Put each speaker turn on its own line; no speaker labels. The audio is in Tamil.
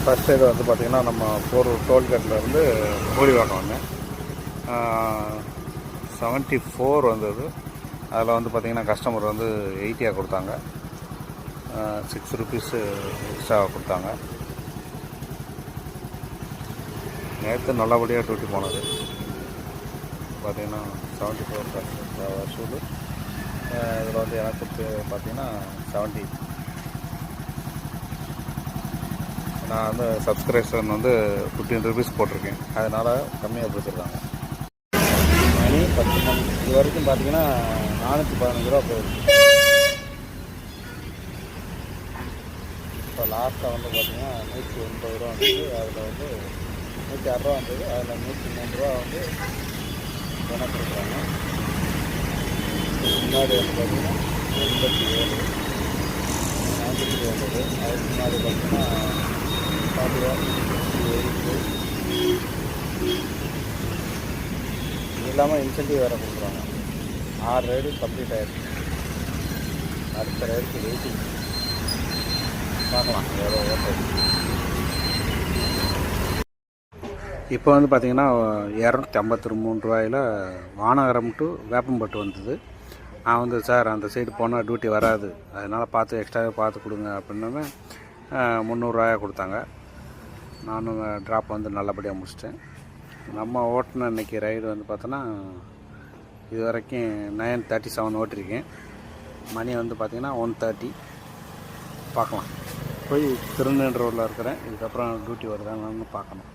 ஃபஸ்ட்டு இது வந்து பார்த்திங்கன்னா நம்ம டோல்கேட்லேருந்து கோழிவாக்கம் வந்தேன். 74 வந்தது. அதில் வந்து பார்த்திங்கன்னா கஸ்டமர் வந்து 80 கொடுத்தாங்க. 6 ருபீஸு எக்ஸ்ட்ரா கொடுத்தாங்க. நேற்று நல்லபடியாக டியூட்டி போனது. பார்த்திங்கன்னா 74 வசூல். இதில் வந்து எனக்கு பார்த்திங்கன்னா 70. நான் வந்து சப்ஸ்கிரிப்ஷன் வந்து 15 ருபீஸ் போட்டிருக்கேன். அதனால் கம்மியாக கொடுத்துருக்காங்க. மணி 10 மணி இது வரைக்கும் பார்த்திங்கன்னா 415 ரூபா போயிருக்கு. இப்போ லாஸ்ட்டாக வந்து பார்த்திங்கன்னா 180 ரூபா வந்தது. அதில் வந்து 106 ரூபா வந்தது. அதில் 103 ரூபா வந்து எனக்கு கொடுக்குறாங்க. முன்னாடி வந்து பார்த்திங்கன்னா 87 93 வந்தது. அதுக்கு முன்னாடி பார்த்திங்கன்னா 40 ரூபா 8 இது இல்லாமல் இன்சென்டிவ் வேறு கொடுக்குறாங்க. 6 ரைடு கம்ப்ளீட் ஆகிடுச்சு. அடுத்த ரைடுக்கு வெயிட்டிங். பார்க்கலாம் எவ்வளோ ஓட்டது. இப்போ வந்து பார்த்திங்கன்னா 253 ரூபாயில் வானகரம் டு வேப்பம்பட்டு வந்தது. நான் வந்து சார் அந்த சைடு போனால் டியூட்டி வராது, அதனால் பார்த்து எக்ஸ்ட்ராவே பார்த்து கொடுங்க அப்படின்னோடனே 300 ரூபாயா கொடுத்தாங்க. நானும் ட்ராப் வந்து நல்லபடியாக முடிச்சிட்டேன். நம்ம ஓட்டின இன்றைக்கி ரைடு வந்து பார்த்தோன்னா இது வரைக்கும் 937 ஓட்டிருக்கேன். மணி வந்து பார்த்திங்கன்னா 1:30. பார்க்கலாம். போய் திருநெல்வேலி ரோட்டில் இருக்கிறேன். இதுக்கப்புறம் டியூட்டி வருதான்னு பார்க்கணும்.